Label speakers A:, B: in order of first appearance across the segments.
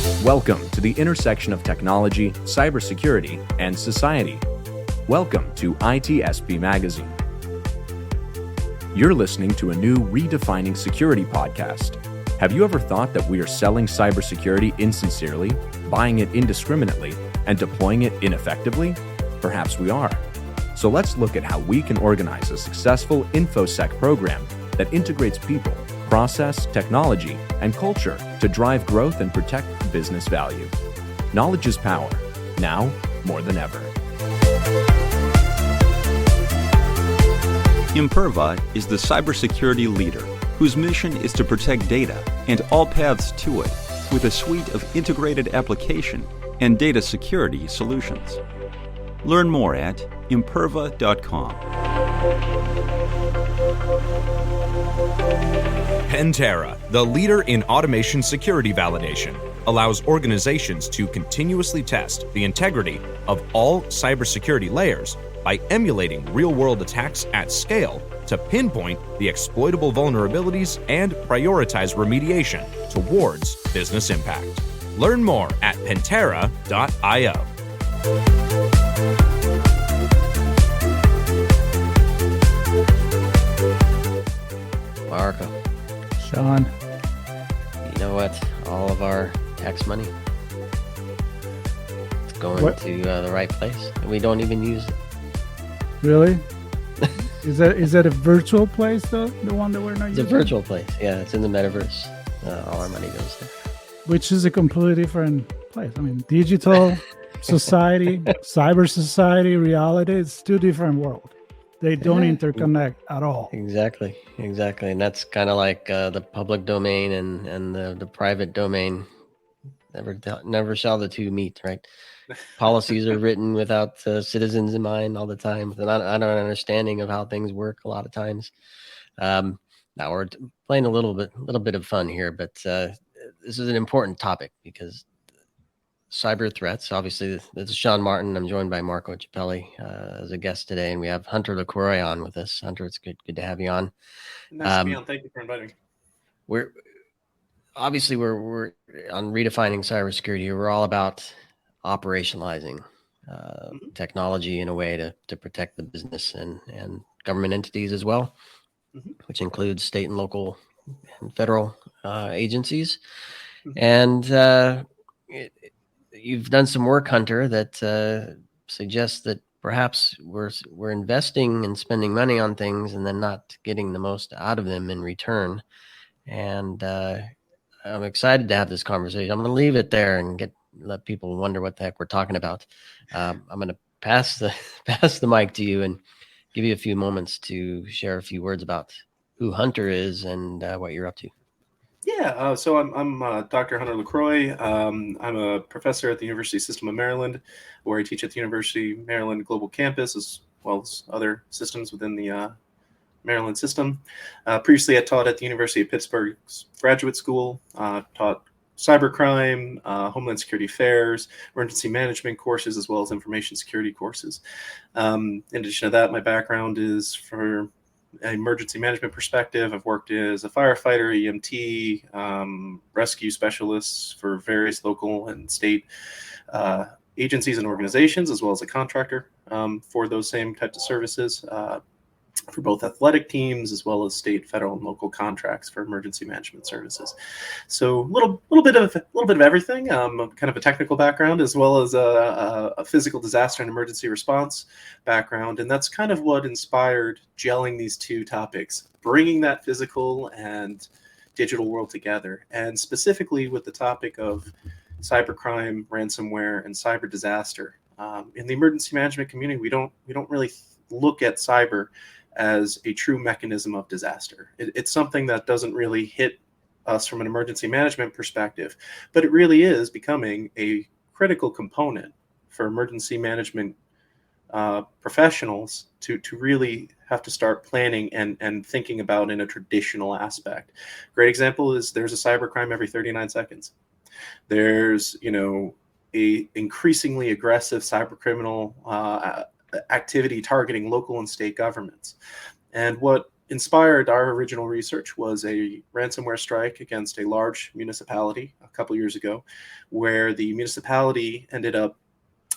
A: Welcome to the intersection of technology, cybersecurity, and society. Welcome to ITSP Magazine. You're listening to a new Redefining Security podcast. Have you ever thought that we are selling cybersecurity insincerely, buying it indiscriminately, and deploying it ineffectively? Perhaps we are. So let's look at how we can organize a successful InfoSec program that integrates people, process, technology, and culture to drive growth and protect business value. Knowledge is power, now more than ever.
B: Imperva is the cybersecurity leader whose mission is to protect data and all paths to it with a suite of integrated application and data security solutions. Learn more at imperva.com.
A: Pantera, the leader in automation security validation, allows organizations to continuously test the integrity of all cybersecurity layers by emulating real-world attacks at scale to pinpoint the exploitable vulnerabilities and prioritize remediation towards business impact. Learn more at pantera.io.
C: Marco.
D: Sean.
C: You know what? All of our tax money, it's going to the right place, and we don't even use it.
D: Really? Is that a virtual place though? The one that we're not using?
C: It's a virtual place. Yeah, it's in the metaverse. All our money goes there.
D: Which is a completely different place. I mean, digital society, cyber society, reality, it's two different worlds. They don't interconnect at all.
C: Exactly. And that's kind of like the public domain and the private domain. Never shall the two meet, right? Policies are written without citizens in mind all the time. And I don't understanding of how things work a lot of times. Now we're playing a little bit of fun here, but this is an important topic because cyber threats. Obviously, this is Sean Martin. I'm joined by Marco Ciappelli as a guest today, and we have Hunter LaCroix on with us. Hunter, it's good to have you on.
E: Nice to be on. Thank you for inviting me.
C: We're on Redefining CyberSecurity. We're all about operationalizing technology in a way to protect the business and government entities as well, which includes state and local and federal agencies. And you've done some work, Hunter, that suggests that perhaps we're investing and spending money on things and then not getting the most out of them in return. And I'm excited to have this conversation. I'm going to leave it there and let people wonder what the heck we're talking about. I'm going to pass the mic to you and give you a few moments to share a few words about who Hunter is and what you're up to.
E: Yeah, so I'm Dr. Hunter LaCroix. I'm a professor at the University System of Maryland, where I teach at the University of Maryland Global Campus, as well as other systems within the Maryland system. Previously, I taught at the University of Pittsburgh's Graduate School, taught cybercrime, Homeland Security Affairs, emergency management courses, as well as information security courses. In addition to that, my background is for an emergency management perspective. I've worked as a firefighter, EMT, rescue specialist for various local and state agencies and organizations, as well as a contractor for those same types of services for both athletic teams as well as state, federal, and local contracts for emergency management services. So a little bit of everything. Kind of a technical background as well as a physical disaster and emergency response background, and that's kind of what inspired gelling these two topics, bringing that physical and digital world together, and specifically with the topic of cybercrime, ransomware, and cyber disaster. In the emergency management community, we don't really look at cyber as a true mechanism of disaster. It's something that doesn't really hit us from an emergency management perspective, but it really is becoming a critical component for emergency management professionals to really have to start planning and thinking about in a traditional aspect. Great example is there's a cybercrime every 39 seconds. There's, a increasingly aggressive cybercriminal activity targeting local and state governments. And what inspired our original research was a ransomware strike against a large municipality a couple years ago, where the municipality ended up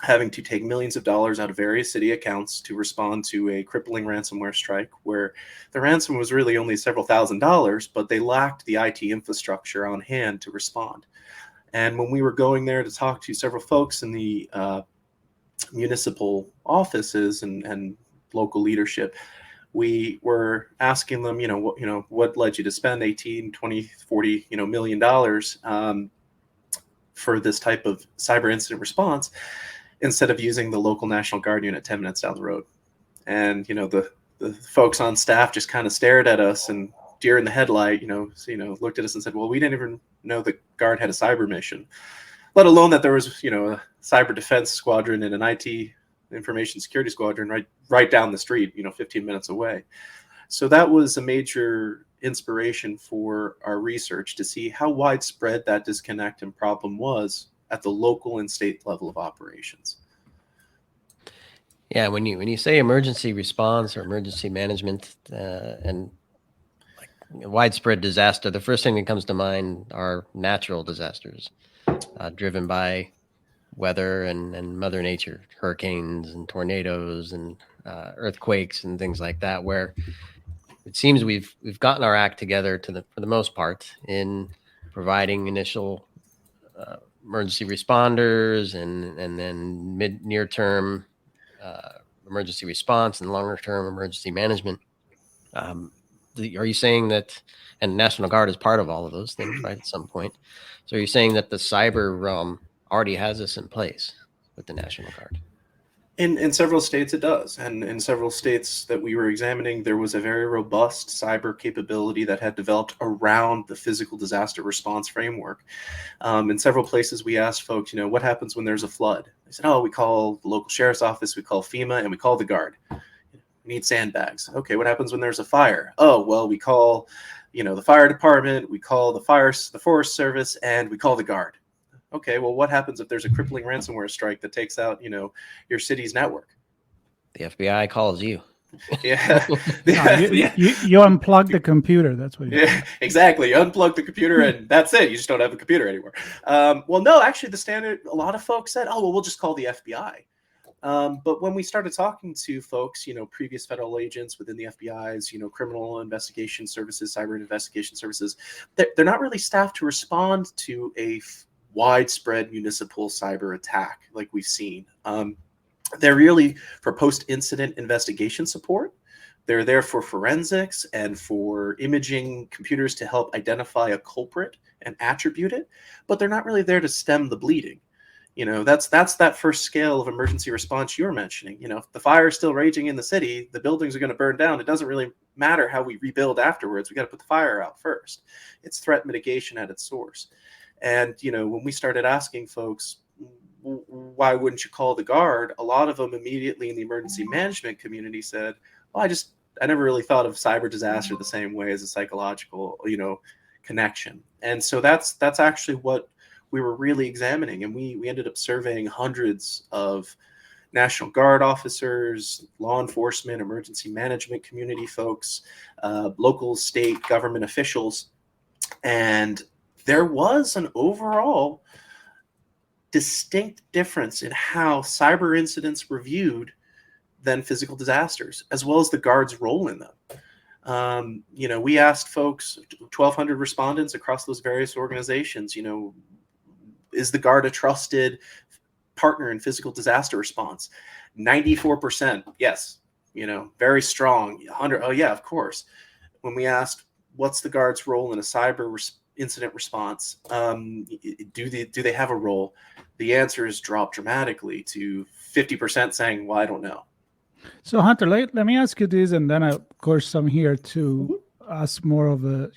E: having to take millions of dollars out of various city accounts to respond to a crippling ransomware strike, where the ransom was really only several $1,000s, but they lacked the IT infrastructure on hand to respond. And when we were going there to talk to several folks in the municipal offices and local leadership, we were asking them, what led you to spend 18, 20, 40, $million for this type of cyber incident response, instead of using the local National Guard unit 10 minutes down the road. And, the folks on staff just kind of stared at us and deer in the headlight, looked at us and said, well, we didn't even know the Guard had a cyber mission, let alone that there was, a cyber defense squadron and an IT information security squadron right down the street, 15 minutes away. So that was a major inspiration for our research to see how widespread that disconnect and problem was at the local and state level of operations.
C: Yeah, when you say emergency response or emergency management and like widespread disaster, the first thing that comes to mind are natural disasters driven by weather and Mother Nature, hurricanes and tornadoes and earthquakes and things like that, where it seems we've gotten our act together for the most part in providing initial emergency responders and then near term emergency response and longer term emergency management. Are you saying that, and National Guard is part of all of those things, right, at some point? So are you saying that the cyber realm already has this in place with the National Guard?
E: In several states it does. And in several states that we were examining, there was a very robust cyber capability that had developed around the physical disaster response framework. In several places we asked folks, what happens when there's a flood? They said, we call the local sheriff's office, we call FEMA, and we call the Guard. We need sandbags. Okay, what happens when there's a fire? Oh, well, we call, the fire department, we call the Forest Service, and we call the Guard. Okay, well, what happens if there's a crippling ransomware strike that takes out, your city's network?
C: The FBI calls you.
E: Yeah.
D: You unplug the computer. That's what you do.
E: Yeah, exactly. You unplug the computer and that's it. You just don't have a computer anymore. Well, no, actually the standard, a lot of folks said, we'll just call the FBI. But when we started talking to folks, previous federal agents within the FBI's, criminal investigation services, cyber investigation services, they're not really staffed to respond to a widespread municipal cyber attack like we've seen. They're really for post-incident investigation support. They're there for forensics and for imaging computers to help identify a culprit and attribute it, but they're not really there to stem the bleeding. That's that first scale of emergency response you're mentioning. If the fire is still raging in the city, the buildings are going to burn down. It doesn't really matter how we rebuild afterwards. We got to put the fire out first. It's threat mitigation at its source. And, when we started asking folks, why wouldn't you call the Guard? A lot of them immediately in the emergency management community said, well, I never really thought of cyber disaster the same way as a psychological, connection. And so that's actually what we were really examining. And we ended up surveying hundreds of National Guard officers, law enforcement, emergency management community folks, local, state government officials. And there was an overall distinct difference in how cyber incidents were viewed than physical disasters, as well as the Guard's role in them. We asked folks, 1,200 respondents across those various organizations, is the Guard a trusted partner in physical disaster response? 94%, yes, very strong. 100, oh yeah, of course. When we asked, what's the Guard's role in a cyber incident response? Do they have a role? The answers drop dramatically to 50% saying, well, I don't know.
D: So Hunter, let me ask you this, and then of course I'm here to ask more of a,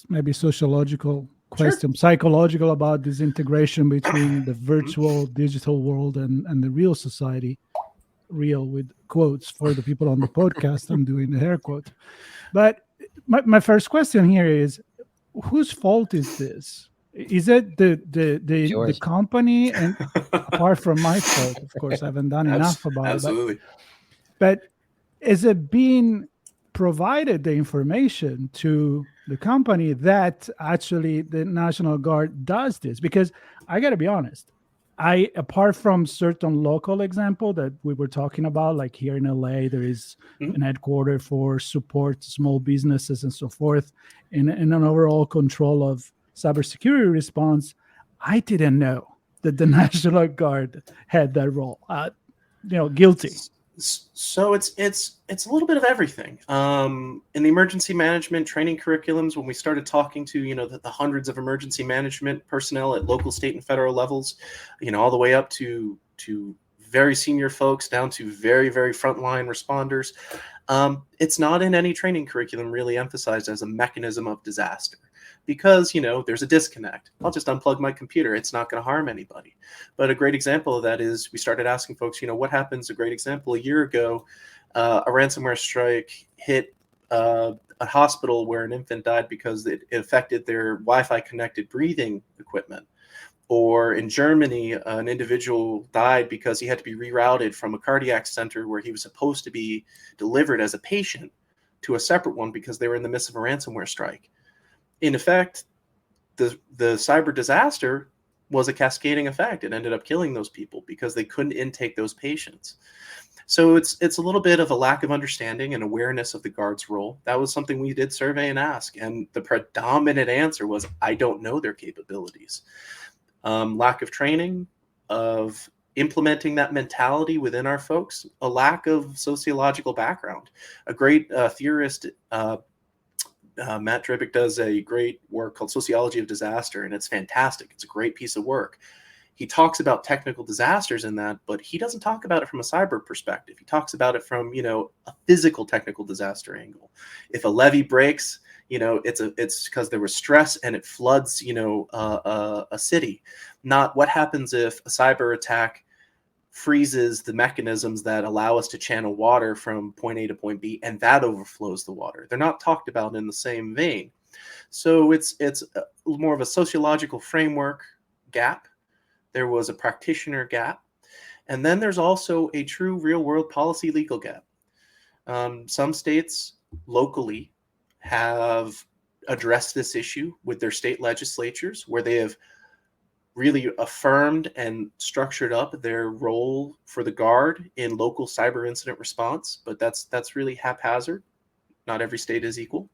D: maybe sociological question, psychological, about this integration between the virtual digital world and the real society, real with quotes for the people on the podcast. I'm doing the air quote. But my first question here is, whose fault is this? Is it the company? And apart from my fault, of course, I haven't done enough about it.
E: Absolutely.
D: But is it being provided the information to the company that actually the National Guard does this. Because I got to be honest, apart from certain local example that we were talking about, like here in LA, there is an headquarters for support small businesses and so forth, and an overall control of cybersecurity response. I didn't know that the National Guard had that role. Guilty.
E: So it's a little bit of everything. In the emergency management training curriculums, when we started talking to the hundreds of emergency management personnel at local, state, and federal levels, all the way up to very senior folks down to very, very frontline responders, it's not in any training curriculum really emphasized as a mechanism of disaster. Because, there's a disconnect. I'll just unplug my computer. It's not going to harm anybody. But a great example of that is we started asking folks, what happens? A great example, a year ago, a ransomware strike hit a hospital where an infant died because it affected their Wi-Fi connected breathing equipment. Or in Germany, an individual died because he had to be rerouted from a cardiac center where he was supposed to be delivered as a patient to a separate one because they were in the midst of a ransomware strike. In effect, the cyber disaster was a cascading effect. It ended up killing those people because they couldn't intake those patients. So it's a little bit of a lack of understanding and awareness of the Guard's role. That was something we did survey and ask, and the predominant answer was, I don't know their capabilities. Lack of training, of implementing that mentality within our folks, a lack of sociological background. A great theorist, Matt Dribick, does a great work called Sociology of Disaster, and it's fantastic. It's a great piece of work. He talks about technical disasters in that, but he doesn't talk about it from a cyber perspective. He talks about it from, a physical technical disaster angle. If a levee breaks, it's because there was stress and it floods, a city. Not what happens if a cyber attack freezes the mechanisms that allow us to channel water from point A to point B, and that overflows the water. They're not talked about in the same vein. So it's more of a sociological framework gap. There was a practitioner gap. And then there's also a true real-world policy legal gap. Some states locally have addressed this issue with their state legislatures, where they have really affirmed and structured up their role for the Guard in local cyber incident response, but that's really haphazard. Not every state is equal.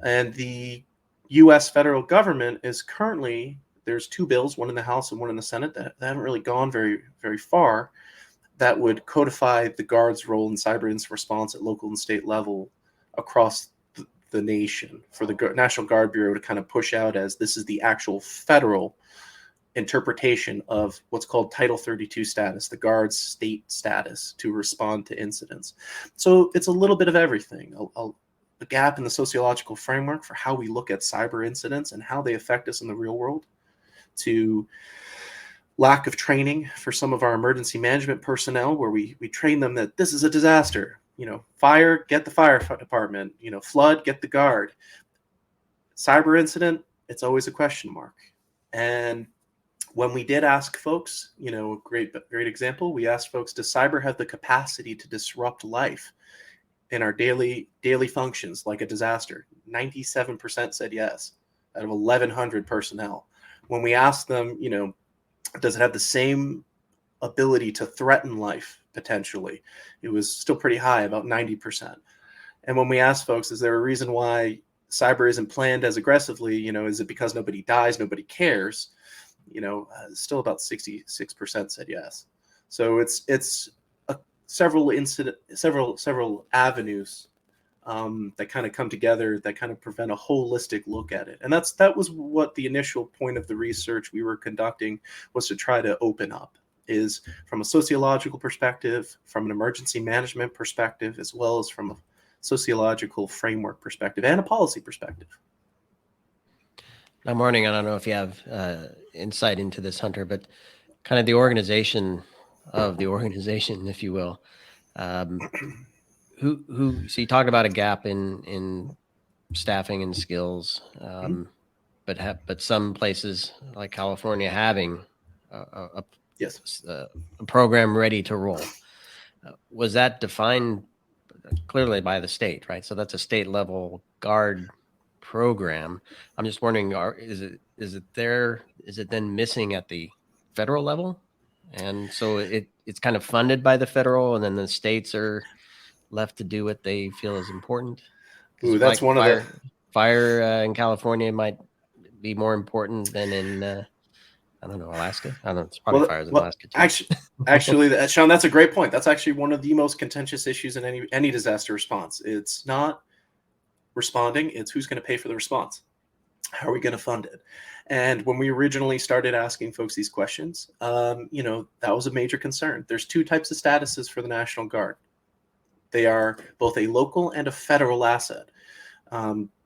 E: And the U.S. federal government is currently, there's two bills, one in the House and one in the Senate, that haven't really gone very, very far, that would codify the Guard's role in cyber incident response at local and state level across the nation, for the National Guard Bureau to kind of push out as this is the actual federal interpretation of what's called Title 32 status, the Guard's state status to respond to incidents. So it's a little bit of everything. A gap in the sociological framework for how we look at cyber incidents and how they affect us in the real world, to lack of training for some of our emergency management personnel, where we train them that this is a disaster. Fire, get the fire department. Flood, get the Guard. Cyber incident, it's always a question mark. And when we did ask folks, great example, we asked folks, does cyber have the capacity to disrupt life in our daily functions like a disaster? 97% said yes, out of 1,100 personnel. When we asked them, does it have the same ability to threaten life potentially? It was still pretty high, about 90%. And when we asked folks, is there a reason why cyber isn't planned as aggressively? Is it because nobody dies, nobody cares? Still about 66% said yes. So it's several avenues that kind of come together that kind of prevent a holistic look at it. And that was what the initial point of the research we were conducting was, to try to open up, is from a sociological perspective, from an emergency management perspective, as well as from a sociological framework perspective and a policy perspective.
C: Now, Morning, I don't know if you have insight into this, Hunter, but kind of the organization of the organization, if you will. So you talked about a gap in staffing and skills, but some places like California having a program ready to roll. Was that defined clearly by the state, right? So that's a state level guard program. I'm just wondering, is it then missing at the federal level? And so it's kind of funded by the federal, and then the states are left to do what they feel is important.
E: Ooh, that's
C: like
E: one of the
C: fire in California might be more important than in I don't know, Alaska. I don't know. It's probably fires in Alaska too.
E: Actually, Sean, that's a great point. That's actually one of the most contentious issues in any disaster response. It's not responding; it's who's going to pay for the response. How are we going to fund it? And when we originally started asking folks these questions, that was a major concern. There's two types of statuses for the National Guard. They are both a local and a federal asset.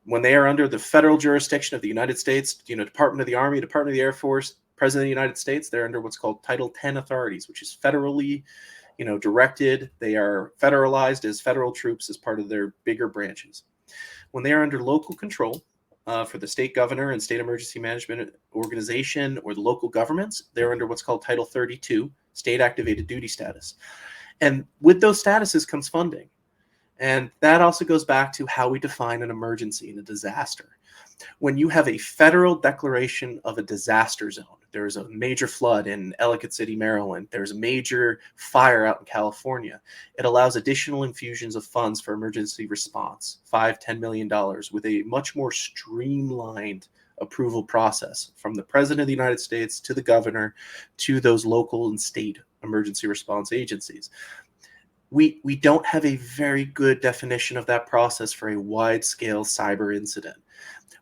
E: When they are under the federal jurisdiction of the United States, Department of the Army, Department of the Air Force, President of the United States, they're under what's called Title 10 authorities, which is federally, directed. They are federalized as federal troops as part of their bigger branches. When they are under local control for the state governor and state emergency management organization or the local governments, they're under what's called Title 32, state activated duty status. And with those statuses comes funding. And that also goes back to how we define an emergency and a disaster. When you have a federal declaration of a disaster zone, there's a major flood in Ellicott City, Maryland, there's a major fire out in California, it allows additional infusions of funds for emergency response, $5-10 million, with a much more streamlined approval process from the President of the United States to the governor to those local and state emergency response agencies. We don't have a very good definition of that process for a wide-scale cyber incident.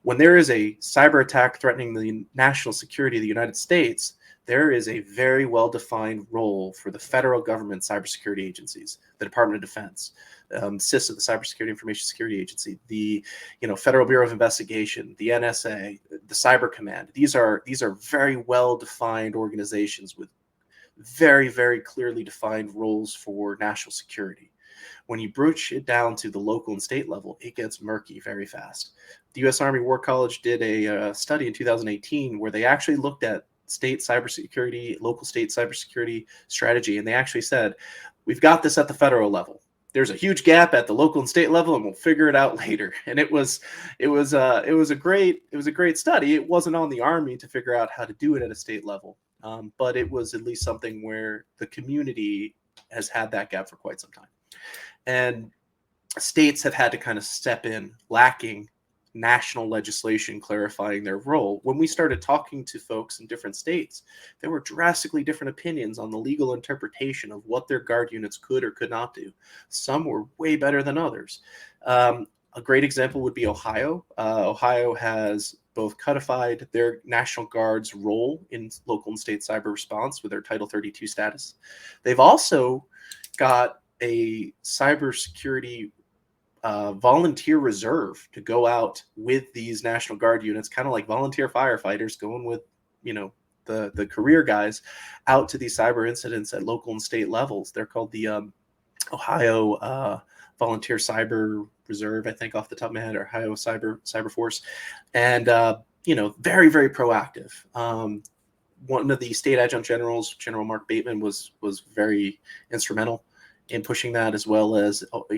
E: When there is a cyber attack threatening the national security of the United States, there is a very well-defined role for the federal government cybersecurity agencies, the Department of Defense, CISA, the Cybersecurity Information Security Agency, the Federal Bureau of Investigation, the NSA, the Cyber Command. These are very well-defined organizations with very, very clearly defined roles for national security. When you broach it down to the local and state level, it gets murky very fast. The U.S. Army War College did a study in 2018 where they actually looked at state cybersecurity, local state cybersecurity strategy, and they actually said, we've got this at the federal level. There's a huge gap at the local and state level, and we'll figure it out later. And it was a great study. It wasn't on the Army to figure out how to do it at a state level, but it was at least something where the community has had that gap for quite some time. And states have had to kind of step in, lacking national legislation clarifying their role. When we started talking to folks in different states, there were drastically different opinions on the legal interpretation of what their guard units could or could not do. Some were way better than others. A great example would be Ohio. Ohio has both codified their National Guard's role in local and state cyber response with their Title 32 status. They've also got a cybersecurity volunteer reserve to go out with these National Guard units, kind of like volunteer firefighters going with, the career guys out to these cyber incidents at local and state levels. They're called the Ohio Volunteer Cyber Reserve, I think off the top of my head, or Ohio Cyber Force. And, very, very proactive. One of the state adjunct generals, General Mark Bateman, was very instrumental in pushing that, as well as, the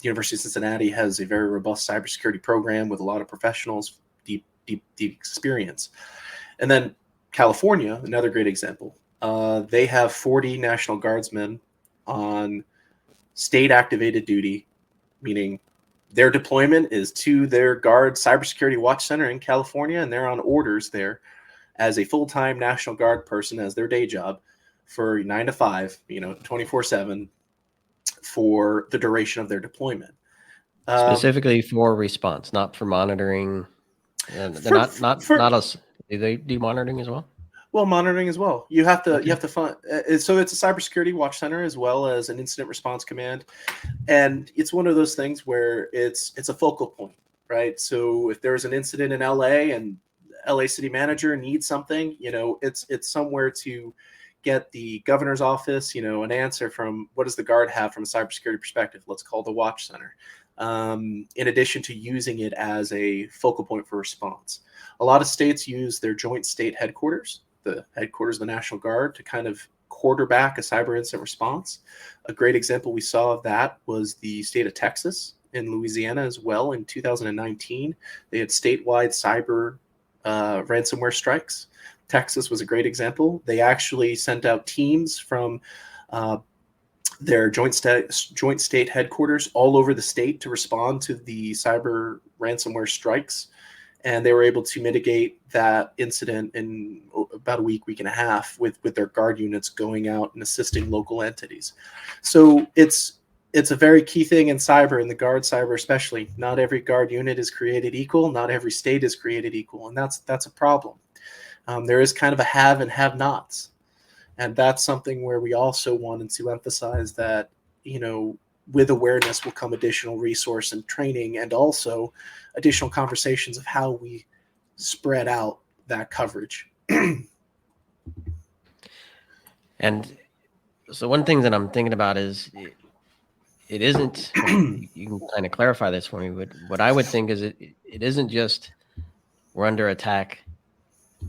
E: University of Cincinnati has a very robust cybersecurity program with a lot of professionals, deep experience. And then California, another great example. They have 40 National Guardsmen on state activated duty, meaning their deployment is to their Guard Cybersecurity Watch Center in California, and they're on orders there as a full-time National Guard person as their day job for 9 to 5, 24/7 for the duration of their deployment.
C: Specifically for response, not for monitoring. They're not us. Do they do monitoring as well?
E: Well, monitoring as well. You have to fund. So it's a cybersecurity watch center as well as an incident response command, and it's one of those things where it's a focal point, right? So if there's an incident in LA and LA city manager needs something, it's somewhere to get the governor's office, an answer from what does the Guard have from a cybersecurity perspective. Let's call the watch center. In addition to using it as a focal point for response. A lot of states use their joint state headquarters, the headquarters of the National Guard, to kind of quarterback a cyber incident response. A great example we saw of that was the state of Texas and Louisiana as well. In 2019, they had statewide cyber ransomware strikes. Texas was a great example. They actually sent out teams from their joint state headquarters all over the state to respond to the cyber ransomware strikes. And they were able to mitigate that incident in about a week and a half with their guard units going out and assisting local entities. So it's a very key thing in cyber, in the guard cyber especially. Not every guard unit is created equal. Not every state is created equal. And that's a problem. There is kind of a have and have nots. And that's something where we also wanted to emphasize that, with awareness will come additional resource and training, and also additional conversations of how we spread out that coverage.
C: And so one thing that I'm thinking about is it isn't, you can kind of clarify this for me, but what I would think is it isn't just we're under attack,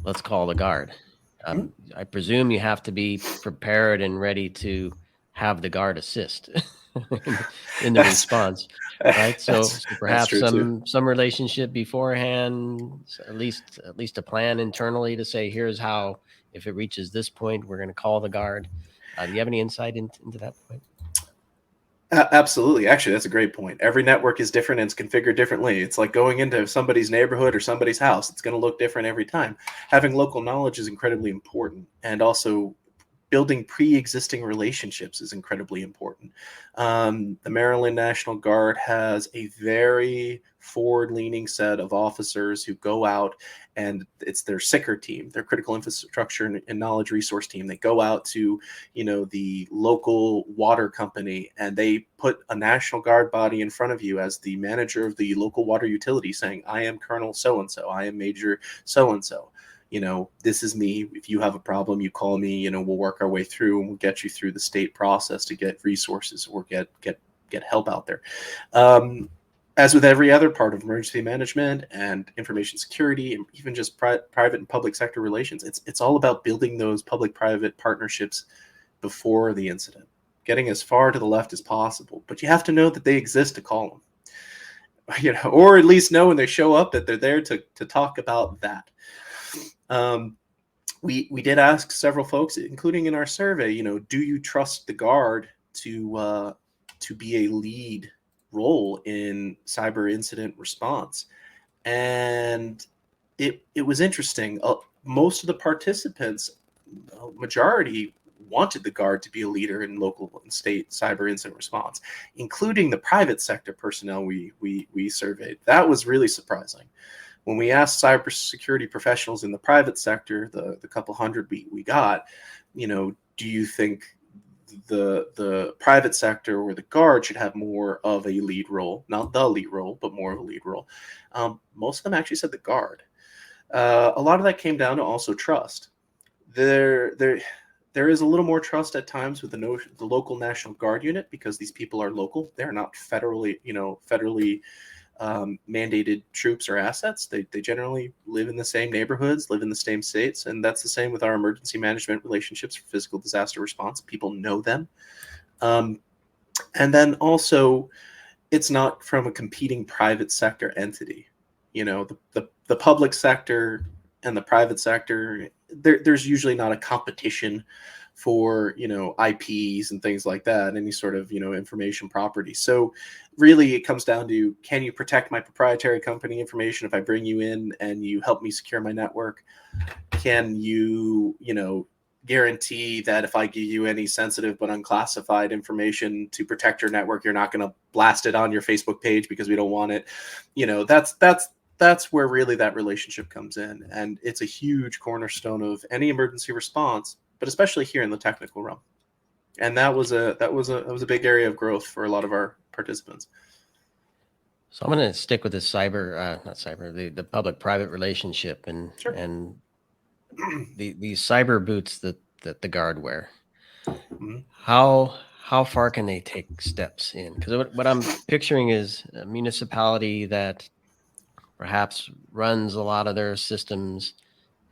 C: let's call the guard. I presume you have to be prepared and ready to have the guard assist in the response, right? So perhaps some relationship beforehand, at least a plan internally to say, here's how, if it reaches this point, we're going to call the guard. Do you have any insight into that point?
E: Absolutely. Actually, that's a great point. Every network is different and it's configured differently. It's like going into somebody's neighborhood or somebody's house. It's going to look different every time. Having local knowledge is incredibly important, and also building pre-existing relationships is incredibly important. The Maryland National Guard has a very forward-leaning set of officers who go out, and it's their SICR team, their critical infrastructure and knowledge resource team. They go out to, the local water company, and they put a National Guard body in front of you as the manager of the local water utility, saying, I am Colonel so-and-so, I am Major so-and-so. This is me. If you have a problem, you call me, we'll work our way through and we'll get you through the state process to get resources or get help out there. As with every other part of emergency management and information security, and even just private and public sector relations, it's all about building those public-private partnerships before the incident, getting as far to the left as possible. But you have to know that they exist to call them, or at least know when they show up that they're there to talk about that. We did ask several folks, including in our survey, do you trust the guard to be a lead role in cyber incident response? And it was interesting. Most of the participants, majority, wanted the guard to be a leader in local and state cyber incident response, including the private sector personnel we surveyed. That was really surprising. When we asked cybersecurity professionals in the private sector, the couple hundred we got, do you think the private sector or the guard should have more of a lead role? Not the lead role, but more of a lead role. Most of them actually said the guard. A lot of that came down to also trust. There is a little more trust at times with the local National Guard unit, because these people are local. They're not federally mandated troops or assets. They generally live in the same neighborhoods, live in the same states, and that's the same with our emergency management relationships for physical disaster response. People know them. And then also, it's not from a competing private sector entity. The public sector and the private sector, there's usually not a competition for IPs and things like that, any sort of information property. So really it comes down to, can you protect my proprietary company information if I bring you in and you help me secure my network? Can you guarantee that if I give you any sensitive but unclassified information to protect your network, you're not going to blast it on your Facebook page because we don't want it? That's where really that relationship comes in, and it's a huge cornerstone of any emergency response, but especially here in the technical realm. And that was a big area of growth for a lot of our participants.
C: So I'm going to stick with this the public-private relationship and
E: Sure.
C: and these cyber boots that the guard wear.
E: Mm-hmm.
C: How far can they take steps in? Because what I'm picturing is a municipality that perhaps runs a lot of their systems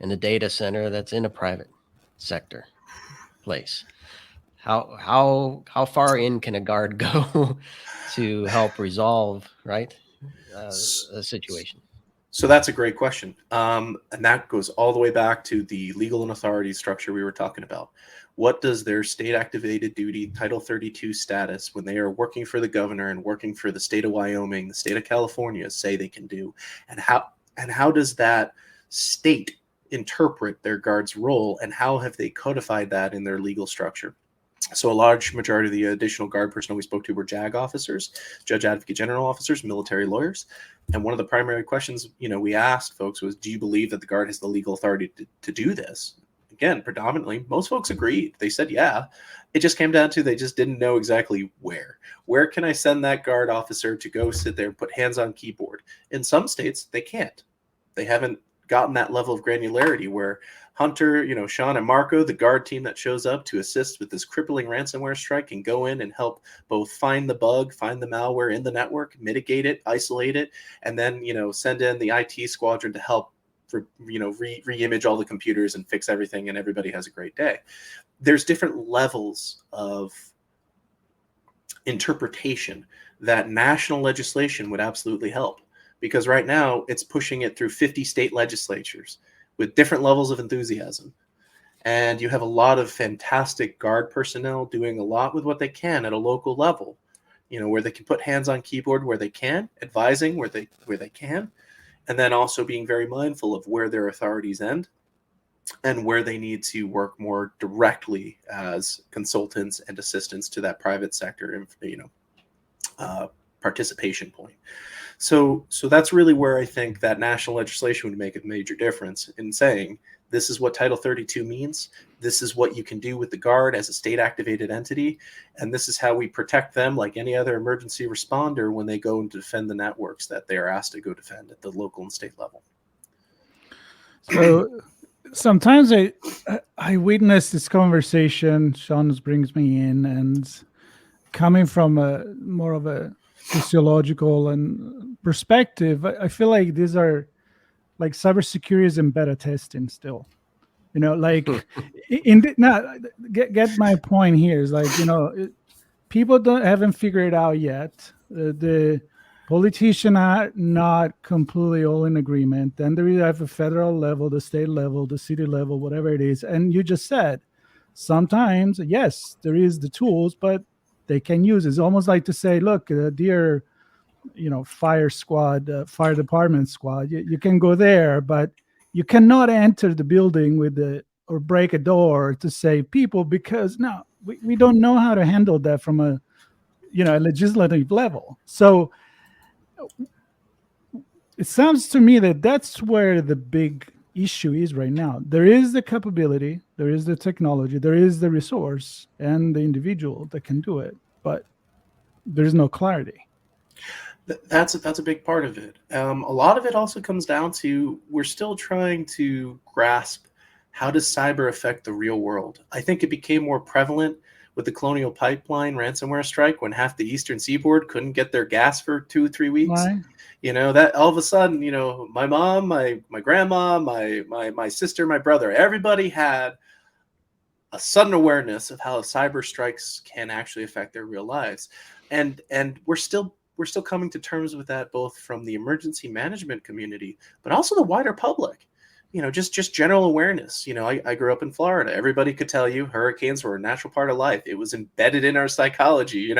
C: in a data center that's in a private sector place. How far in can a guard go to help resolve, right, a situation?
E: So that's a great question. And that goes all the way back to the legal and authority structure we were talking about. What does their state activated duty Title 32 status, when they are working for the governor and working for the state of Wyoming, the state of California, say they can do? And how does that state interpret their guard's role, and how have they codified that in their legal structure? So a large majority of the additional guard personnel we spoke to were JAG officers, Judge Advocate General officers, military lawyers. And one of the primary questions, we asked folks was, do you believe that the guard has the legal authority to do this? Again, predominantly, most folks agreed. They said, yeah. It just came down to they just didn't know exactly where. Where can I send that guard officer to go sit there and put hands on keyboard? In some states, they can't. They haven't gotten that level of granularity where Hunter, Sean and Marco, the guard team that shows up to assist with this crippling ransomware strike, can go in and help both find the bug, find the malware in the network, mitigate it, isolate it, and then, send in the IT squadron to help re-image all the computers and fix everything, and everybody has a great day. There's different levels of interpretation that national legislation would absolutely help, because right now it's pushing it through 50 state legislatures with different levels of enthusiasm. And you have a lot of fantastic guard personnel doing a lot with what they can at a local level, where they can put hands on keyboard where they can, advising where they can, and then also being very mindful of where their authorities end and where they need to work more directly as consultants and assistants to that private sector, participation point. So that's really where I think that national legislation would make a major difference in saying, this is what Title 32 means. This is what you can do with the guard as a state activated entity. And this is how we protect them like any other emergency responder when they go and defend the networks that they are asked to go defend at the local and state level.
D: So sometimes I witness this conversation. Sean brings me in, and coming from a more of a sociological and perspective, I feel like these are like cybersecurity is in beta testing still. Like get my point here is like, people haven't figured it out yet. The politicians are not completely all in agreement. Then there you have a federal level, the state level, the city level, whatever it is. And you just said, sometimes, yes, there is the tools, but they can use it. It's almost like to say, look, dear, fire squad, fire department squad, you can go there, but you cannot enter the building or break a door to save people, because no, we don't know how to handle that from a legislative level. So it sounds to me that that's where the big issue is right now. There is the capability, there is the technology, there is the resource and the individual that can do it, but there's no clarity.
E: That's a big part of it. A lot of it also comes down to, we're still trying to grasp, how does cyber affect the real world? I think it became more prevalent with the Colonial Pipeline ransomware strike, when half the Eastern Seaboard couldn't get their gas for 2-3 weeks.
D: Right.
E: That all of a sudden, my mom, my grandma, my sister, my brother, everybody had a sudden awareness of how cyber strikes can actually affect their real lives. And we're still coming to terms with that, both from the emergency management community, but also the wider public. Just general awareness. I grew up in Florida. Everybody could tell you hurricanes were a natural part of life. It was embedded in our psychology.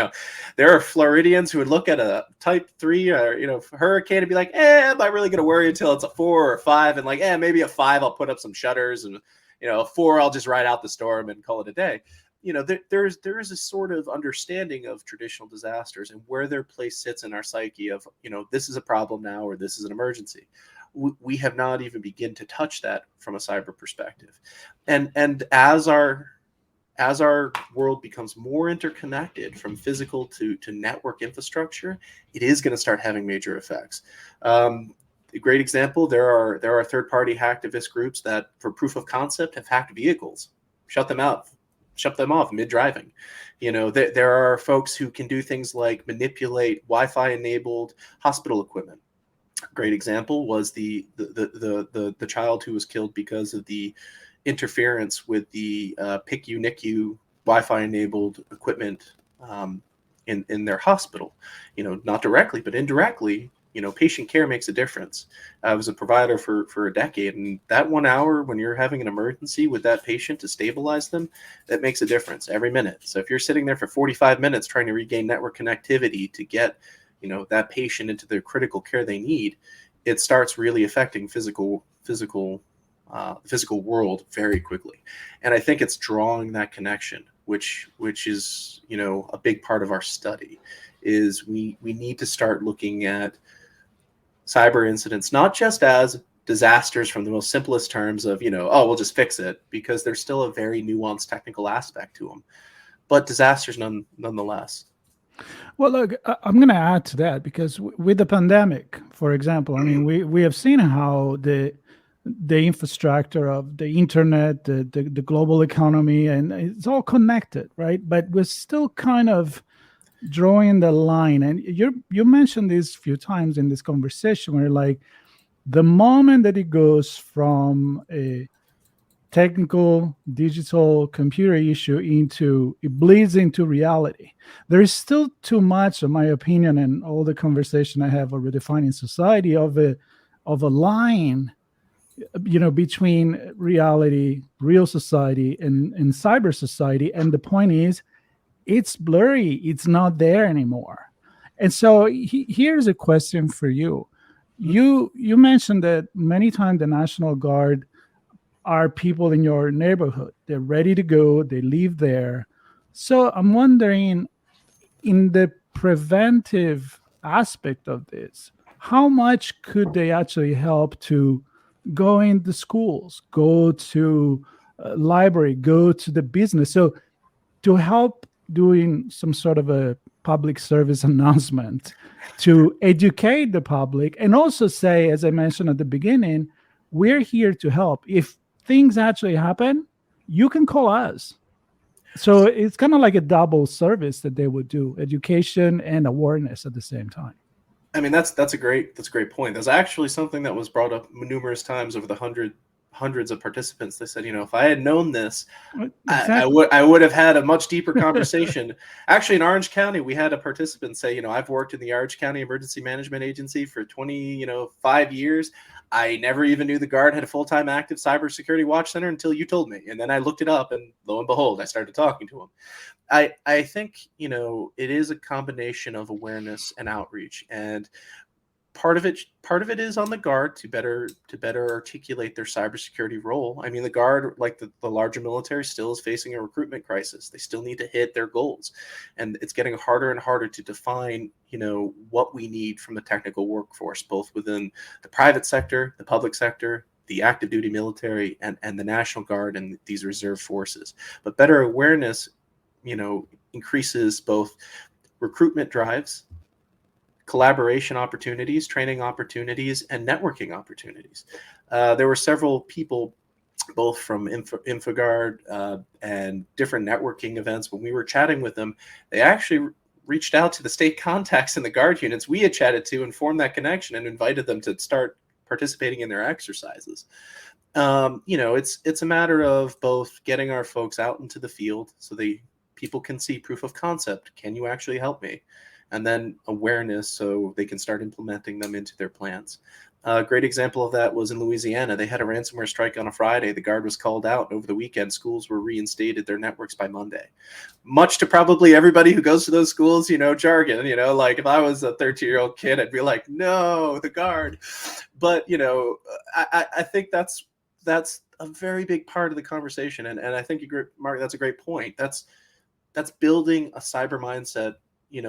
E: There are Floridians who would look at a type 3 or, hurricane and be like, am I really going to worry until it's a 4 or a 5? And like, maybe a 5, I'll put up some shutters, and, a 4, I'll just ride out the storm and call it a day. There is a sort of understanding of traditional disasters and where their place sits in our psyche of, this is a problem now, or this is an emergency. We have not even begun to touch that from a cyber perspective. And as our world becomes more interconnected, from physical to network infrastructure, it is going to start having major effects. A great example, there are third-party hacktivist groups that, for proof of concept, have hacked vehicles, shut them off mid-driving. There are folks who can do things like manipulate Wi-Fi enabled hospital equipment. Great example was the child who was killed because of the interference with the PICU, NICU, Wi-Fi enabled equipment in their hospital. Not directly, but indirectly, patient care makes a difference. I was a provider for a decade, and that 1 hour when you're having an emergency with that patient to stabilize them, that makes a difference every minute. So if you're sitting there for 45 minutes trying to regain network connectivity to get, that patient into the critical care they need, it starts really affecting physical world very quickly. And I think it's drawing that connection, which is, a big part of our study, is we need to start looking at cyber incidents, not just as disasters from the most simplest terms of, we'll just fix it, because there's still a very nuanced technical aspect to them, but disasters nonetheless.
D: Well, look, I'm going to add to that, because with the pandemic, for example, I mean, we have seen how the infrastructure of the internet, the global economy, and it's all connected, right? But we're still kind of drawing the line. And you mentioned this a few times in this conversation, where like the moment that it goes from a technical digital computer issue it bleeds into reality, there is still too much, in my opinion, and all the conversation I have of redefining society, of a line between reality, real society, and cyber society. And the point is, it's blurry. It's not there anymore. And so here's a question for you. You mentioned that many times the National Guard are people in your neighborhood. They're ready to go. They live there. So I'm wondering, in the preventive aspect of this, how much could they actually help to go into schools, go to library, go to the business? So to help doing some sort of a public service announcement to educate the public, and also say, as I mentioned at the beginning, we're here to help. If things actually happen, you can call us. So it's kind of like a double service that they would do, education and awareness at the same time.
E: I mean, that's a great point. There's actually something that was brought up numerous times over the hundreds of participants. They said, if I had known this, exactly, I would have had a much deeper conversation. Actually, in Orange County, we had a participant say, I've worked in the Orange County Emergency Management Agency for 5 years. I never even knew the Guard had a full-time active cybersecurity watch center until you told me. And then I looked it up, and lo and behold, I started talking to him. I think, it is a combination of awareness and outreach, and part of it is on the Guard to better articulate their cybersecurity role. I mean, the Guard, like the larger military, still is facing a recruitment crisis. They still need to hit their goals, and it's getting harder and harder to define, what we need from the technical workforce, both within the private sector, the public sector, the active duty military, and the National Guard and these reserve forces. But better awareness, increases both recruitment drives, collaboration opportunities, training opportunities, and networking opportunities. There were several people, both from InfoGuard and different networking events. When we were chatting with them, they actually reached out to the state contacts in the Guard units we had chatted to and formed that connection and invited them to start participating in their exercises. It's a matter of both getting our folks out into the field so people can see proof of concept. Can you actually help me? And then awareness so they can start implementing them into their plans. A great example of that was in Louisiana. They had a ransomware strike on a Friday. The Guard was called out. Over the weekend, schools were reinstated their networks by Monday. Much to probably everybody who goes to those schools, jargon, like if I was a 13-year-old kid, I'd be like, no, the Guard. But, I think that's a very big part of the conversation. And I think, Mark, that's a great point. That's building a cyber mindset,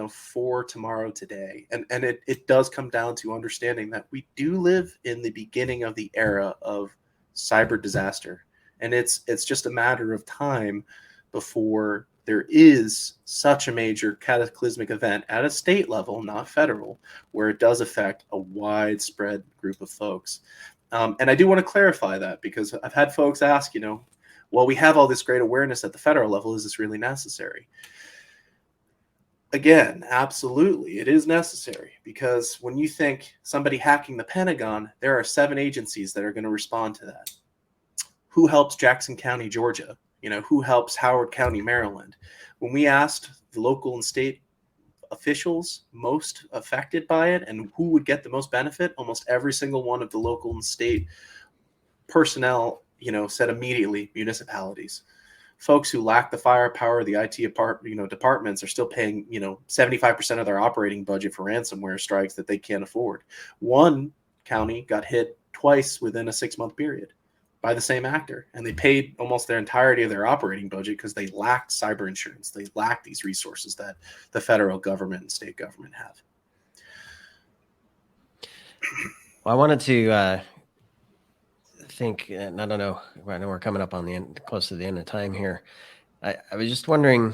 E: for tomorrow, today. And it does come down to understanding that we do live in the beginning of the era of cyber disaster. And it's just a matter of time before there is such a major cataclysmic event at a state level, not federal, where it does affect a widespread group of folks. And I do want to clarify that, because I've had folks ask, well, we have all this great awareness at the federal level. Is this really necessary? Again, absolutely, it is necessary, because when you think somebody hacking the Pentagon, there are 7 agencies that are going to respond to that. who helps Jackson County, Georgia? Who helps Howard County, Maryland? When we asked the local and state officials most affected by it and who would get the most benefit, almost every single one of the local and state personnel, said immediately municipalities. Folks who lack the firepower, the IT departments are still paying, 75% of their operating budget for ransomware strikes that they can't afford. One county got hit twice within a 6-month period by the same actor, and they paid almost their entirety of their operating budget because they lacked cyber insurance. They lacked these resources that the federal government and state government have.
C: Well, I wanted to think, and I don't know, I know we're coming up on the end, close to the end of time here. I was just wondering,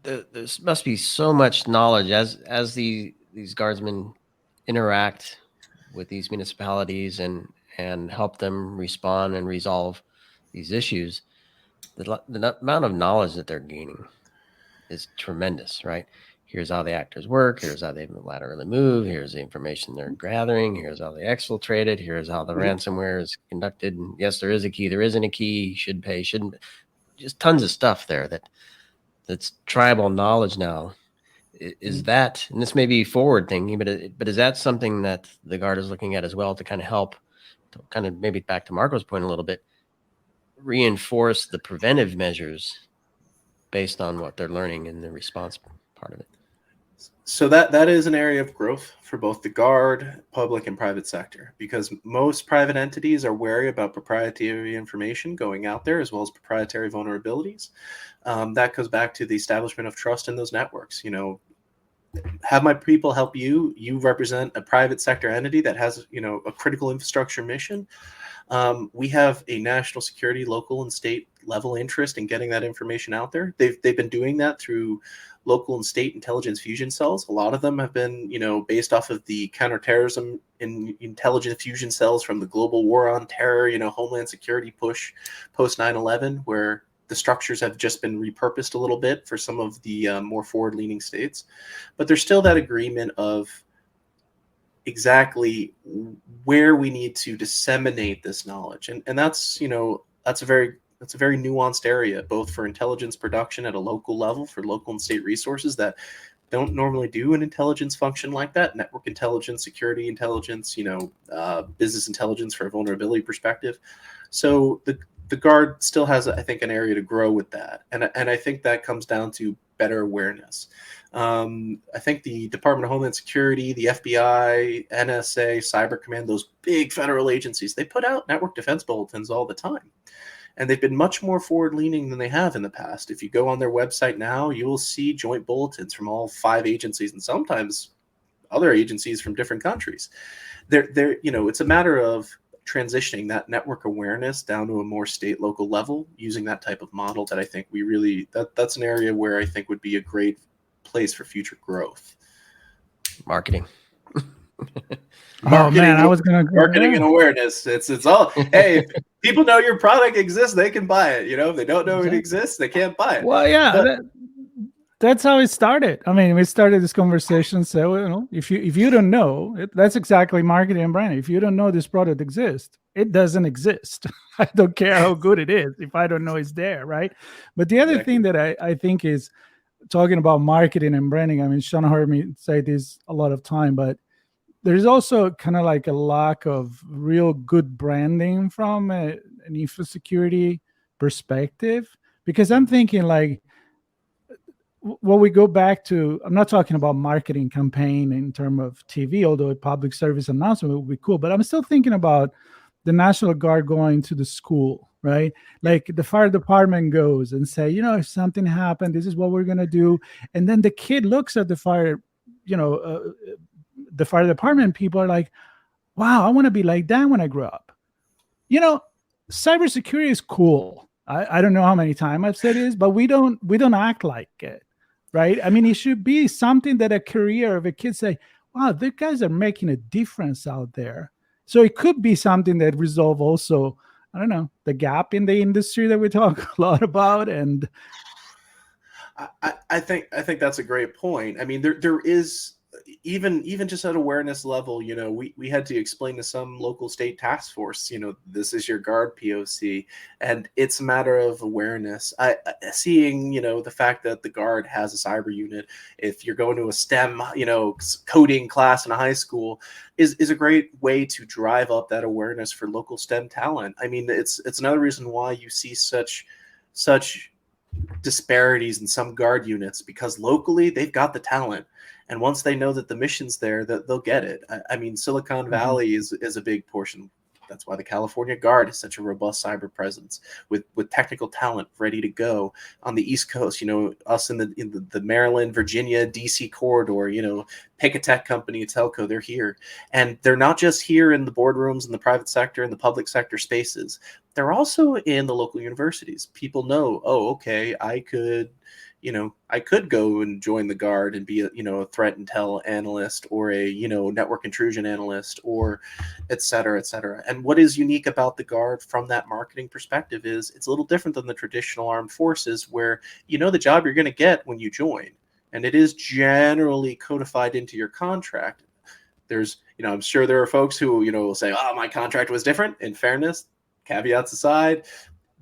C: there must be so much knowledge as these guardsmen interact with these municipalities and help them respond and resolve these issues. The amount of knowledge that they're gaining is tremendous, right? Here's how the actors work. Here's how they laterally move. Here's the information they're gathering. Here's how they exfiltrate it. Here's how the ransomware is conducted. And yes, there is a key. There isn't a key. Should pay. Shouldn't. Just tons of stuff there that's tribal knowledge now. Is that, and this may be forward thinking, but is that something that the Guard is looking at as well to kind of help, to kind of maybe back to Marco's point a little bit, reinforce the preventive measures based on what they're learning in the response part of it?
E: So that is an area of growth for both the Guard, public, and private sector, because most private entities are wary about proprietary information going out there, as well as proprietary vulnerabilities. That goes back to the establishment of trust in those networks. Have my people help you. You represent a private sector entity that has, a critical infrastructure mission. We have a national security, local and state level interest in getting that information out there. They've been doing that through local and state intelligence fusion cells. A lot of them have been, based off of the counterterrorism in intelligence fusion cells from the global war on terror, Homeland Security push post 9/11, where the structures have just been repurposed a little bit for some of the more forward-leaning states. But there's still that agreement of exactly where we need to disseminate this knowledge. And that's, that's a very nuanced area, both for intelligence production at a local level, for local and state resources that don't normally do an intelligence function like that, network intelligence, security intelligence, business intelligence for a vulnerability perspective. So the Guard still has, I think, an area to grow with that. And I think that comes down to better awareness. I think the Department of Homeland Security, the FBI, NSA, Cyber Command, those big federal agencies, they put out network defense bulletins all the time. And they've been much more forward-leaning than they have in the past. If you go on their website now, you will see joint bulletins from all 5 agencies and sometimes other agencies from different countries. It's a matter of transitioning that network awareness down to a more state, local level, using that type of model that I think that's an area where I think would be a great place for future growth.
C: Marketing.
D: Oh man, I was gonna go
E: marketing and awareness. It's all. Hey, if people know your product exists, they can buy it. If they don't know it exists, they can't buy it.
D: Well, yeah, that's how it started. I mean, we started this conversation. So if you don't know, that's exactly marketing and branding. If you don't know this product exists, it doesn't exist. I don't care how good it is if I don't know it's there, right? But the other thing that I think is talking about marketing and branding. I mean, Sean heard me say this a lot of time, but there's also kind of like a lack of real good branding from an info security perspective, because I'm thinking like, well, we go back to, I'm not talking about marketing campaign in terms of TV, although a public service announcement would be cool, but I'm still thinking about the National Guard going to the school, right? Like the fire department goes and say, if something happened, this is what we're going to do. And then the kid looks at the fire, the fire department people are like, wow, I want to be like that when I grow up. Cybersecurity is cool. I don't know how many times I've said this, but we don't act like it, right? I mean, it should be something that a career of a kid say, wow, these guys are making a difference out there. So it could be something that resolve also, I don't know, the gap in the industry that we talk a lot about. And
E: I think that's a great point. I mean, there is even just at awareness level, we had to explain to some local state task force, this is your guard POC, and it's a matter of awareness. Seeing, the fact that the guard has a cyber unit, if you're going to a STEM, coding class in a high school, is a great way to drive up that awareness for local STEM talent. I mean, it's another reason why you see such disparities in some guard units, because locally they've got the talent, and once they know that the mission's there, that they'll get it. I mean, Silicon Valley is a big portion. That's why the California Guard is such a robust cyber presence with technical talent ready to go. On the East Coast, us in the Maryland, Virginia, DC corridor, pick a tech company, a telco, they're here. And they're not just here in the boardrooms in the private sector and the public sector spaces. They're also in the local universities. People know, oh, okay, I could go and join the Guard and be a threat intel analyst, or a, network intrusion analyst, or et cetera, et cetera. And what is unique about the Guard from that marketing perspective is it's a little different than the traditional armed forces, where the job you're going to get when you join. And it is generally codified into your contract. There's, I'm sure there are folks who, will say, oh, my contract was different. In fairness, caveats aside,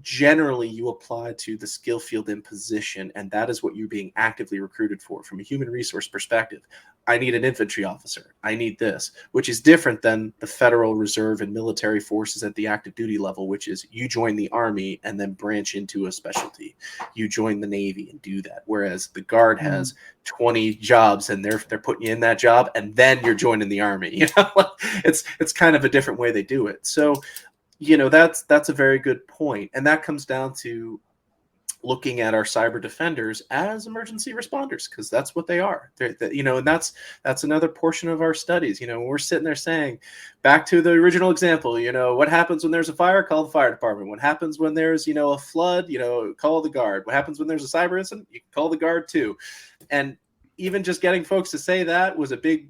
E: generally you apply to the skill field and position, and that is what you're being actively recruited for from a human resource perspective. I need an infantry officer. I need this, which is different than the Federal Reserve and military forces at the active duty level, which is you join the Army and then branch into a specialty. You join the Navy and do that. Whereas the Guard has 20 jobs, and they're putting you in that job, and then you're joining the Army. It's kind of a different way they do it. So that's a very good point. And that comes down to looking at our cyber defenders as emergency responders, because that's what they are. And that's another portion of our studies. We're sitting there saying, back to the original example, what happens when there's a fire? Call the fire department. What happens when there's, a flood? Call the Guard. What happens when there's a cyber incident? You call the Guard too. And even just getting folks to say that was a big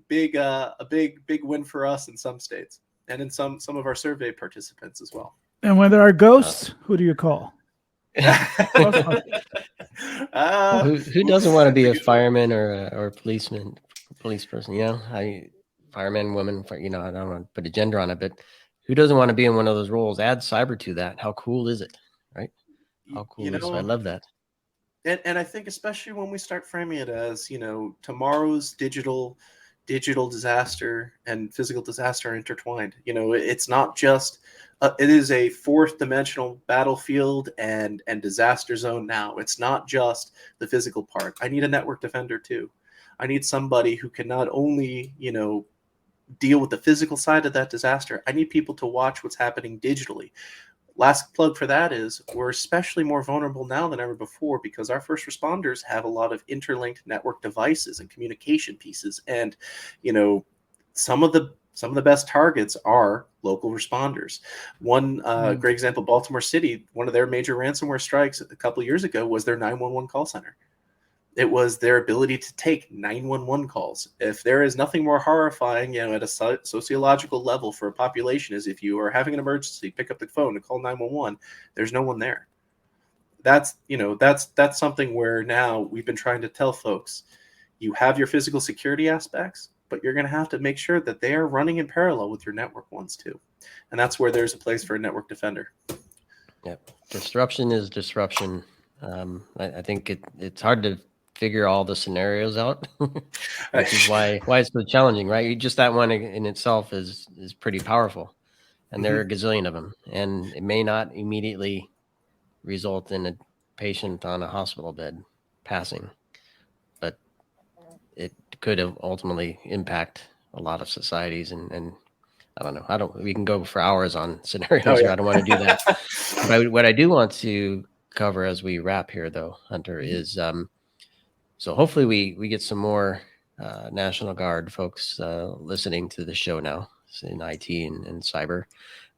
E: win for us in some states. And in some of our survey participants as well.
D: And when there are ghosts, who do you call?
C: Who doesn't want to be a fireman or a police person? Fireman, woman. I don't want to put a gender on it, but who doesn't want to be in one of those roles? Add cyber to that. How cool is it, right? How cool is it? I love that.
E: And I think especially when we start framing it as tomorrow's digital disaster and physical disaster are intertwined. It's not just it is a fourth dimensional battlefield and disaster zone now. It's not just the physical part. I need a network defender too. I need somebody who can not only deal with the physical side of that disaster. I need people to watch what's happening digitally. Last plug for that is we're especially more vulnerable now than ever before, because our first responders have a lot of interlinked network devices and communication pieces. And, some of the best targets are local responders. One great example, Baltimore City, one of their major ransomware strikes a couple of years ago was their 911 call center. It was their ability to take 911 calls. If there is nothing more horrifying, at a sociological level for a population, is if you are having an emergency, pick up the phone and call 911. There's no one there. That's something where now we've been trying to tell folks, you have your physical security aspects, but you're going to have to make sure that they are running in parallel with your network ones too. And that's where there's a place for a network defender.
C: Yep. Disruption is disruption. I think it's hard to figure all the scenarios out, which is why it's so challenging, right? Just that one in itself is pretty powerful, and there are a gazillion of them, and it may not immediately result in a patient on a hospital bed passing, but it could ultimately impact a lot of societies. And I don't know. We can go for hours on scenarios. I don't want to do that. But what I do want to cover as we wrap here, though, Hunter, is so hopefully we get some more National Guard folks listening to the show now in IT and cyber.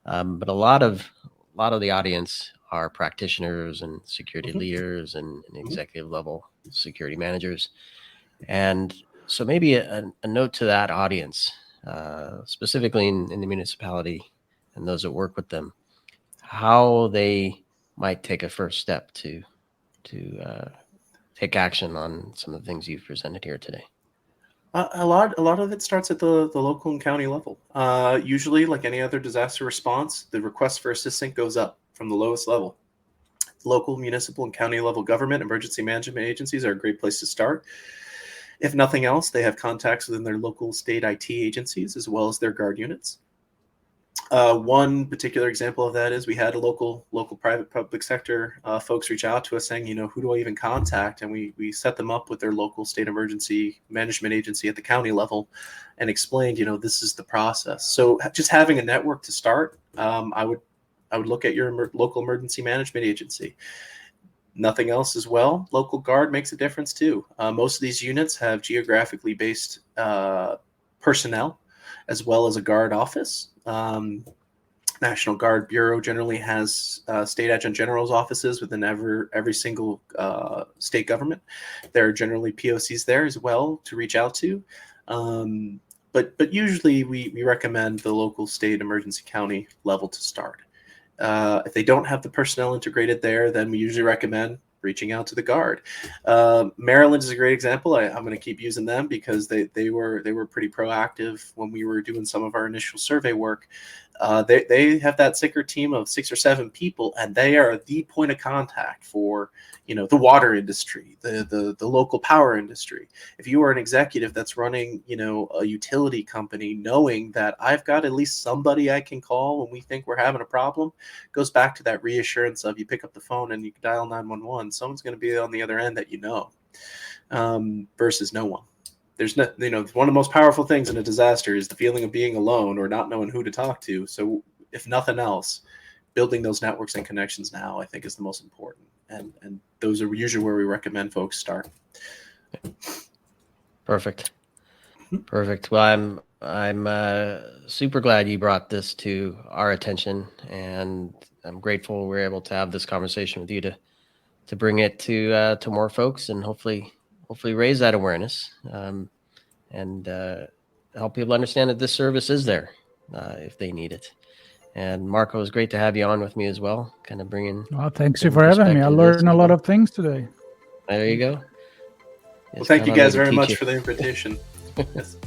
C: But a lot of the audience are practitioners and security leaders and executive level security managers. And so maybe a note to that audience, specifically in the municipality and those that work with them, how they might take a first step to take action on some of the things you've presented here today.
E: A lot of it starts at the local and county level. Usually, like any other disaster response, the request for assistance goes up from the lowest level. Local, municipal, and county level government emergency management agencies are a great place to start. If nothing else, they have contacts within their local state IT agencies as well as their guard units. One particular example of that is we had a local private public sector folks reach out to us saying, who do I even contact? And we set them up with their local state emergency management agency at the county level and explained, this is the process. So just having a network to start, I would look at your local emergency management agency. Nothing else as well. Local guard makes a difference too. Most of these units have geographically based personnel as well as a guard office. National Guard Bureau generally has state adjutant general's offices within every single state government. There are generally POCs there as well to reach out to. But usually we recommend the local, state, emergency, county level to start. If they don't have the personnel integrated there, then we usually recommend reaching out to the Guard. Maryland is a great example. I'm going to keep using them because they were pretty proactive when we were doing some of our initial survey work. They have that SICR team of 6 or 7 people, and they are the point of contact for the water industry, the local power industry. If you are an executive that's running a utility company, knowing that I've got at least somebody I can call when we think we're having a problem, goes back to that reassurance of you pick up the phone and you can dial 911. Someone's going to be on the other end that versus no one. There's no, one of the most powerful things in a disaster is the feeling of being alone or not knowing who to talk to. So if nothing else, building those networks and connections now, I think, is the most important. And those are usually where we recommend folks start.
C: Perfect. Well, I'm super glad you brought this to our attention, and I'm grateful we're able to have this conversation with you to bring it to more folks and hopefully raise that awareness and help people understand that this service is there if they need it. And Marco, it was great to have you on with me as well, kind of bringing.
D: Oh, thanks you for having me. I learned a lot of things today.
C: There you go.
E: Well, thank you guys very much for the invitation. Yes.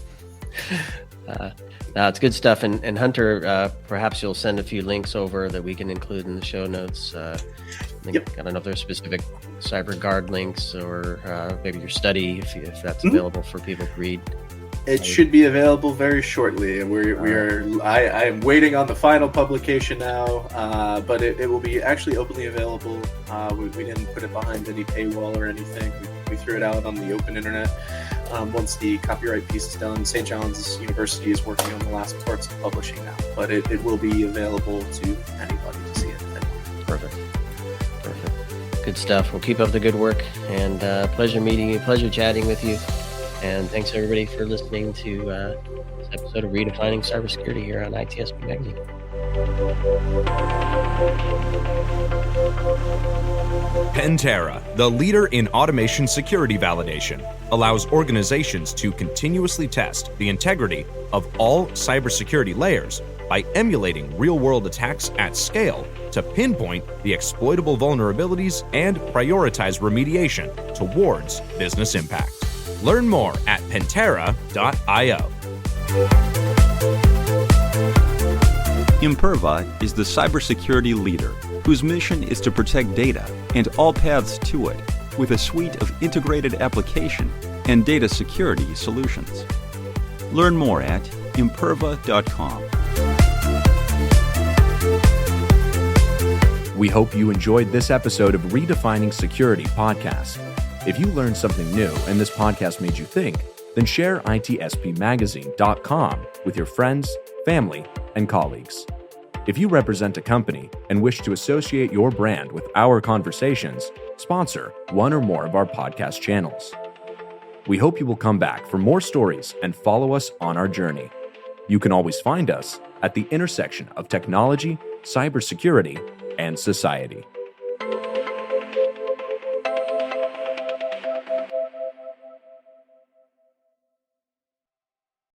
C: It's good stuff. And Hunter, perhaps you'll send a few links over that we can include in the show notes.
E: Yep.
C: I don't know if there's specific CyberGuard links or maybe your study, if that's available for people to read.
E: It should be available very shortly, and I am waiting on the final publication now, but it will be actually openly available. We didn't put it behind any paywall or anything. We threw it out on the open internet. Once the copyright piece is done, St. John's University is working on the last parts of publishing now, but it will be available to anybody to see it.
C: Perfect. Good stuff. We'll keep up the good work, and pleasure meeting you, pleasure chatting with you. And thanks everybody for listening to this episode of Redefining Cybersecurity here on ITSP Magazine.
A: Pantera, the leader in automation security validation, allows organizations to continuously test the integrity of all cybersecurity layers by emulating real-world attacks at scale to pinpoint the exploitable vulnerabilities and prioritize remediation towards business impact. Learn more at Pantera.io.
B: Imperva is the cybersecurity leader whose mission is to protect data and all paths to it with a suite of integrated application and data security solutions. Learn more at imperva.com.
A: We hope you enjoyed this episode of Redefining Security Podcast. If you learned something new and this podcast made you think, then share itspmagazine.com with your friends, family, and colleagues. If you represent a company and wish to associate your brand with our conversations, sponsor one or more of our podcast channels. We hope you will come back for more stories and follow us on our journey. You can always find us at the intersection of technology, cybersecurity, and society.